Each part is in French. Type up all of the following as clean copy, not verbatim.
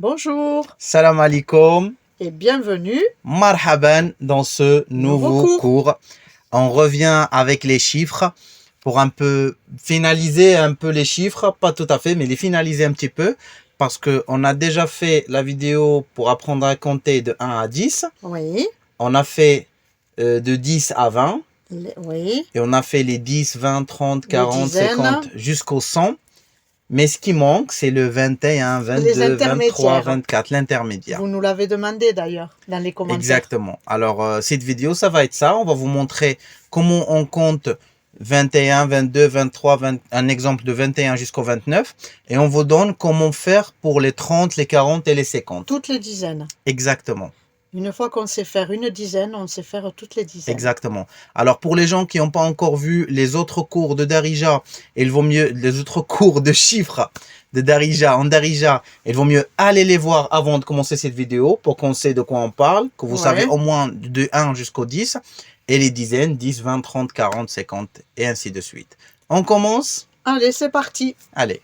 Bonjour Salam alaikum, et bienvenue marhaban dans ce nouveau cours. On revient avec les chiffres pour un peu finaliser un peu les chiffres, pas tout à fait, mais les finaliser un petit peu parce qu'on a déjà fait la vidéo pour apprendre à compter de 1 à 10. Oui, On a fait de 10 à 20 oui, et on a fait les 10, 20, 30, Les 40, dizaines. 50 jusqu'au 100. Mais ce qui manque, c'est le 21, 22, 23, 24, l'intermédiaire. Vous nous l'avez demandé d'ailleurs dans les commentaires. Exactement. Alors, cette vidéo, ça va être ça. On va vous montrer comment on compte 21, 22, 23, un exemple de 21 jusqu'au 29. Et on vous donne comment faire pour les 30, les 40 et les 50. Toutes les dizaines. Exactement. Une fois qu'on sait faire une dizaine, on sait faire toutes les dizaines. Exactement. Alors, pour les gens qui n'ont pas encore vu les autres cours de Darija, il vaut mieux, les autres cours de chiffres de Darija, en Darija, il vaut mieux aller les voir avant de commencer cette vidéo pour qu'on sait de quoi on parle, que vous savez au moins de 1 jusqu'au 10, et les dizaines, 10, 20, 30, 40, 50, et ainsi de suite. On commence? Allez, c'est parti. Allez.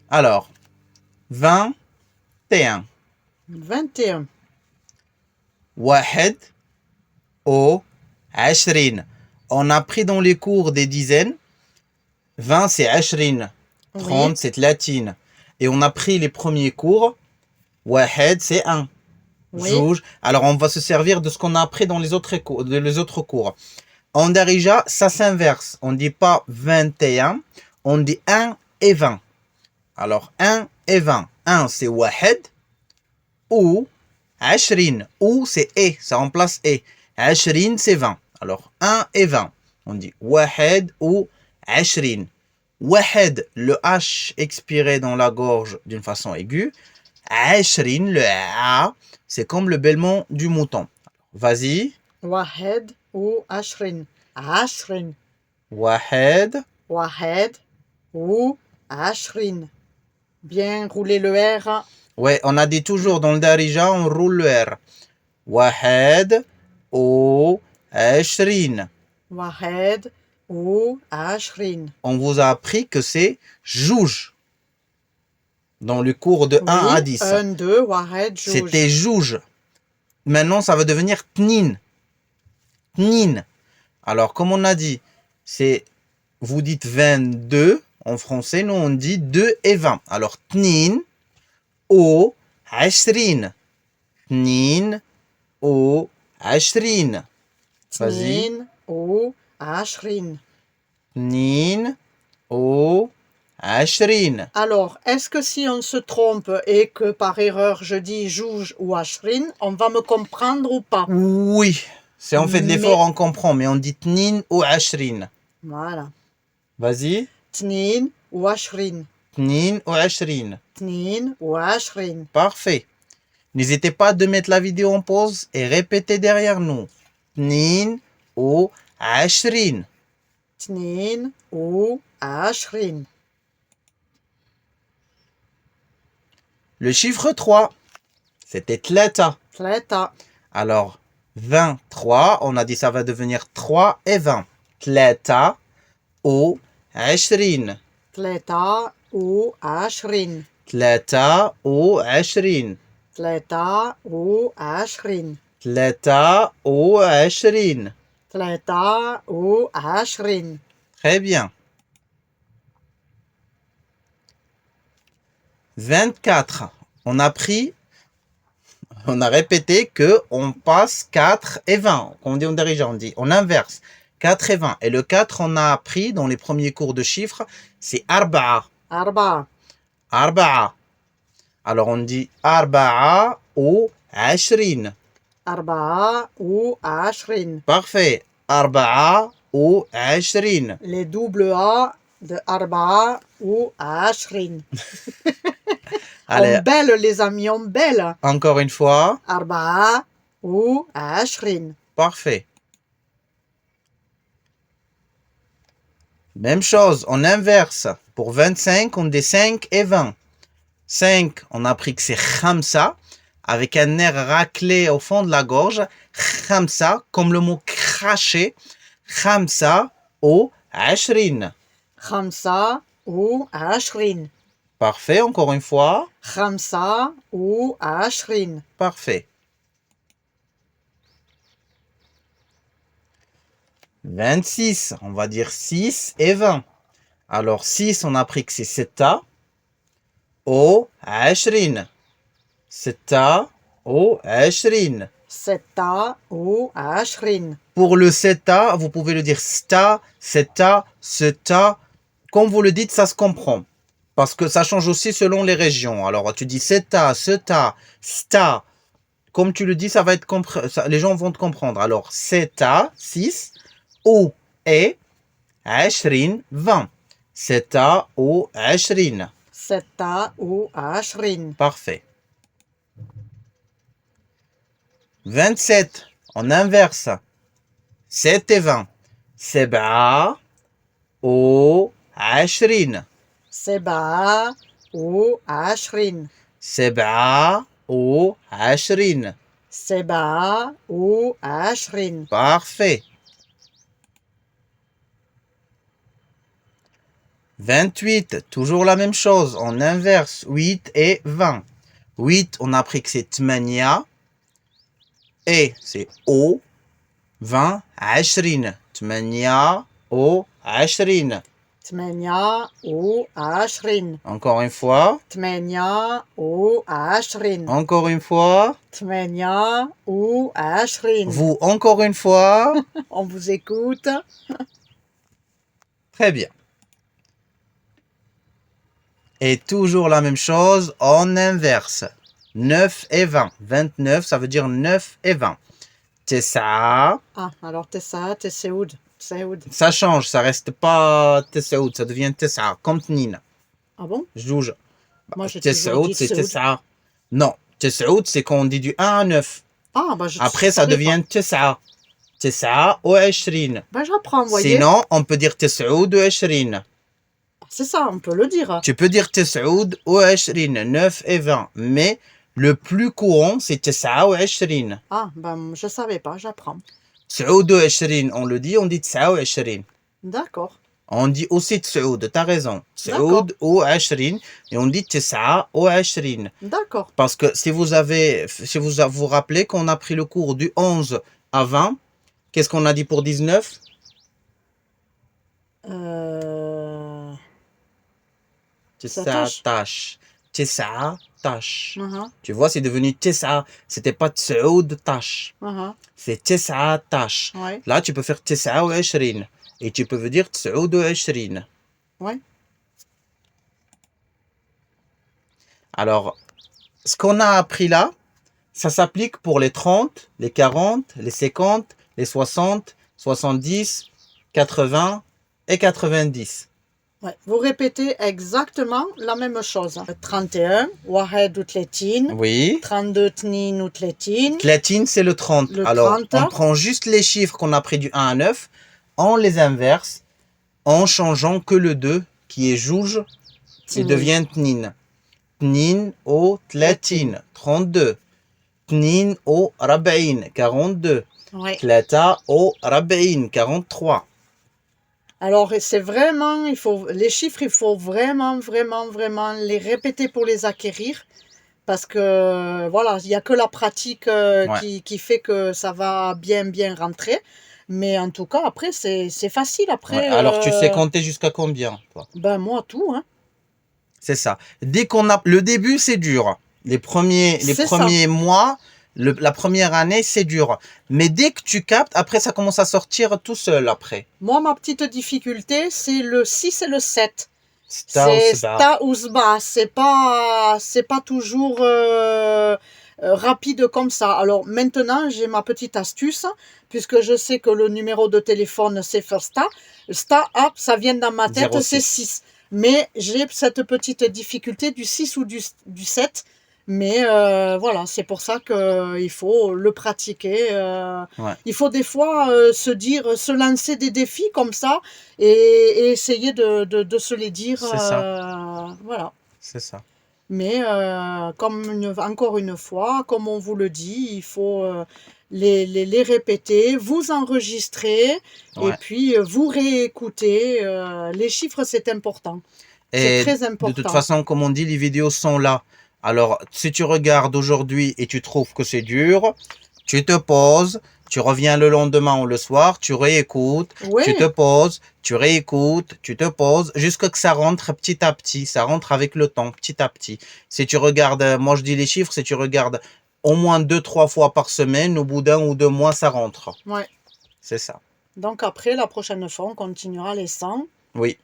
Alors, 21. 21. واحد au 20. On a pris dans les cours des dizaines. 20 c'est 20. 30 Oui. c'est 30. Et on a pris les premiers cours. واحد c'est 1. Oui. Jouj. Alors on va se servir de ce qu'on a appris dans les autres cours. En Darija, ça s'inverse. On ne dit pas 21, on dit 1 et 20. Alors 1 et 20. 1 c'est واحد ou 20. Ou c'est et, ça remplace et. 20 c'est 20. Alors 1 et 20. On dit واحد ou 20. واحد, le H expiré dans la gorge d'une façon aiguë. 20, le A, c'est comme le bêlement du mouton. Vas-y. واحد ou 20. 20. واحد. واحد ou 20. Bien rouler le R. Ouais, on a dit toujours dans le Darija, on roule le R. واحد ou 20. واحد ou 20. On vous a appris que c'est jouj dans le cours de 1 à 10. 1, 2, واحد, جوج. C'était jouj. Maintenant, ça va devenir tnin. Tnin. Alors, comme on a dit, c'est, vous dites 22 en français, nous on dit 2 et 20. Alors, tnin ou 20. Tnin ou 20. Vas-y. اثنين و 20. Tnin ou 20. Alors, est-ce que si on se trompe et que par erreur je dis jouj ou 20, on va me comprendre ou pas? Oui, si on fait de l'effort, on comprend, mais on dit tnin ou 20. Voilà. Vas-y. اثنين و 20. Tnin ou 20. اثنين و 20. Parfait. N'hésitez pas de mettre la vidéo en pause et répéter derrière nous. Tnin ou 20. اثنين و 20. Le chiffre 3, c'était tlata. ثلاثة. Alors, 23, on a dit ça va devenir 3 et 20. Tlata ou 20. ثلاثة و 20. tlata ou 20. ثلاثة و 20. tlata ou 20. ثلاثة و 20. Très bien. 24. On a répété que on passe 4 et 20. Comme on dit en dirigeant, on dit, on inverse 4 et 20. Et le 4, on a appris dans les premiers cours de chiffres, c'est arba'a. أربعة. Arba'a. Alors on dit arba'a ou 20. أربعة و 20. Parfait. Arba'a ou 20. Les double A de أربعة و 20. Allez, On belle les amis, on belle. encore une fois. أربعة و 20. Parfait. Même chose, on inverse. Pour 25, on dit 5 et 20. 5, on a appris que c'est khamsa. avec un air raclé au fond de la gorge. Khamsa, comme le mot cracher. Khamsa ou ashrin. خمسة وعشرين. Parfait, encore une fois. خمسة وعشرين. Parfait. 26, on va dire 6 et 20. Alors 6, on a appris que c'est seta ou ashrin. Seta ou ashrin. ستة وعشرين. Pour le seta, vous pouvez le dire sta, seta, seta. Comme vous le dites, ça se comprend. Parce que ça change aussi selon les régions. Alors tu dis seta, seta, sta. Comme tu le dis, ça va être les gens vont te comprendre. Alors seta, 6, ou et ashrin, 20. Seta ou ashrin. ستة وعشرين. Parfait. 27, on inverse. 7 et 20. Seba ou ashrin. سبعة وعشرين. Seba ou ashrin. سبعة وعشرين. Parfait. 28, toujours la même chose. On inverse 8 et 20. 8, on a appris que c'est tmania. Et c'est O. 20, ashrin. Tmania ou ashrin. ثمانية وعشرين. Encore une fois. ثمانية وعشرين. Encore une fois. ثمانية وعشرين. Vous, encore une fois. On vous écoute. Très bien. Et toujours la même chose, on inverse. 9 et 20. 29, ça veut dire 9 et 20. Tessa. Ah, alors تسعة تسعود. تسعود. Ça change, ça reste pas Tessaoud, ça devient Tessa, comme Tnina. Ah bon? Juge. Moi, j'ai toujours Tessaoud, dit c'est Tessaoud. Tessa. Non, Tessaoud, c'est quand on dit du 1 à 9. Ah, bah je Après, ça savais devient Tessa. Tessa ou Ashrin. pas. Bah j'apprends, vous voyez. Sinon, on peut dire Tessaoud ou Ashrin. C'est ça, on peut le dire. Tu peux dire Tessaoud ou Ashrin, 9 et 20. Mais le plus courant, c'est Tessa ou Ashrin. Ah, ben je savais pas, j'apprends. Tessaoud ou Ashrin, on le dit, on dit Tessa ou Ashrin. D'accord. On dit aussi Tessaoud, t'as raison. Tessaoud ou Ashrin. Et on dit Tessa ou Ashrin. D'accord. Parce que si vous vous rappelez qu'on a pris le cours du 11 à 20, qu'est-ce qu'on a dit pour 19? Tessa tash. Tessa tash. Tu vois, c'est devenu Tessa. C'était pas Tessaoud tash. C'est Tessa tash. Ouais. Là, tu peux faire Tessa ou Ashrin. Et tu peux dire Tessaoud ou Ashrin. Ouais. Alors, ce qu'on a appris là, ça s'applique pour les 30, les 40, les 50, les 60, 70, 80 et 90. Ouais. Vous répétez exactement la même chose. 31, واحد وثلاثين. Oui. 32 اثنين وثلاثين. Latine, c'est le 30. Le Alors, 30. on prend juste les chiffres qu'on a pris du 1 à 9, on les inverse en changeant que le 2, qui est jouj, il devient tnin. Tnin au tlatin, 32. Tnin au rabain, 42. Ouais. Tlata au rabain, 43. Alors, c'est vraiment, les chiffres, il faut vraiment les répéter pour les acquérir. Parce que, voilà, il n'y a que la pratique qui fait que ça va bien rentrer. Mais en tout cas, après, c'est facile. Après, Ouais, alors, tu sais compter jusqu'à combien, toi? Ben, moi, tout, hein. C'est ça. Dès qu'on a... Le début, c'est dur. Les premiers mois, la première année, c'est dur. Mais dès que tu captes, après, ça commence à sortir tout seul, après. Moi, ma petite difficulté, c'est le 6 et le 7. Sta C'est ou sba. sta ou sba. C'est pas toujours rapide comme ça. Alors, maintenant, j'ai ma petite astuce, puisque je sais que le numéro de téléphone, c'est Firsta. Sta, hop, ça vient dans ma tête, 06. c'est 6. Mais j'ai cette petite difficulté du 6 ou du 7. Mais voilà, c'est pour ça qu'il faut le pratiquer. Ouais. Il faut des fois se lancer des défis comme ça et essayer de se les dire. C'est ça. Voilà. C'est ça. Mais encore une fois, comme on vous le dit, il faut les répéter, vous enregistrer et Ouais. puis vous réécouter. Les chiffres, c'est important. C'est Et très de toute important. façon, comme on dit, les vidéos sont là. Alors, si tu regardes aujourd'hui et tu trouves que c'est dur, tu te poses, tu reviens le lendemain ou le soir, tu réécoutes, Oui, tu te poses, tu réécoutes, tu te poses, jusqu'à que ça rentre petit à petit. Ça rentre avec le temps, petit à petit. Si tu regardes, moi je dis les chiffres, si tu regardes au moins 2, 3 fois par semaine, au bout d'1 ou 2 mois, ça rentre. ouais. C'est ça. Donc après, la prochaine fois, on continuera les 100. Oui.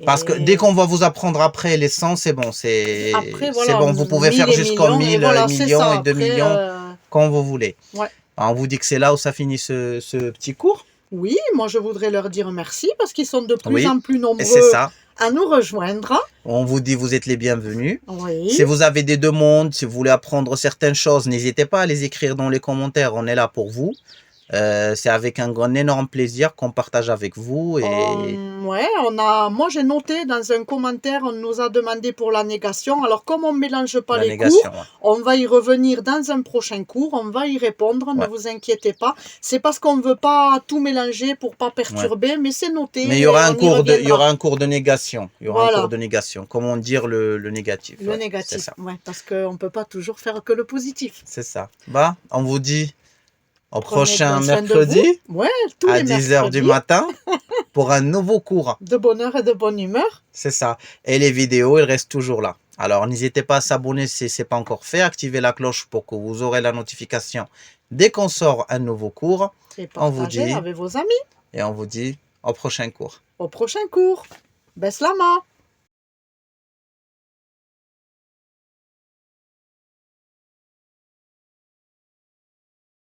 Parce que dès Et qu'on va vous apprendre après les 100, c'est bon, après, c'est voilà, bon. Vous pouvez 1000 faire et jusqu'en millions. Et 1000 voilà, c'est millions ça. et 2 Après, millions quand vous voulez. ouais. On vous dit que c'est là où ça finit ce petit cours. Oui, moi je voudrais leur dire merci parce qu'ils sont de plus Oui, en plus et c'est nombreux ça. à nous rejoindre. On vous dit vous êtes les bienvenus. Oui, Si vous avez des demandes, si vous voulez apprendre certaines choses, n'hésitez pas à les écrire dans les commentaires. On est là pour vous. C'est avec un énorme plaisir qu'on partage avec vous. Et ouais, moi j'ai noté dans un commentaire, on nous a demandé pour la négation. Alors comme on ne mélange pas la les négation. cours, Ouais. on va y revenir dans un prochain cours, on va y répondre, ne Ouais. vous inquiétez pas. C'est parce qu'on ne veut pas tout mélanger pour pas perturber, mais c'est noté. Mais il y aura et un on y cours il y reviendra. aura un cours de négation. Il y aura un Voilà. cours de négation. Comment dire le négatif. Le Ouais, c'est négatif, ça. ouais, parce qu'on ne peut pas toujours faire que le positif. C'est ça. Bah, on vous dit au Prenez prochain bien soin de vous. mercredi Ouais, tous à les 10 h du mercredis, matin pour un nouveau cours. de bonne heure et de bonne humeur. C'est ça. Et les vidéos, elles restent toujours là. Alors, n'hésitez pas à s'abonner si ce n'est pas encore fait. Activez la cloche pour que vous aurez la notification dès qu'on sort un nouveau cours. Et On vous partagez dit, avec vos amis. et on vous dit au prochain cours. Au prochain cours. Beslama.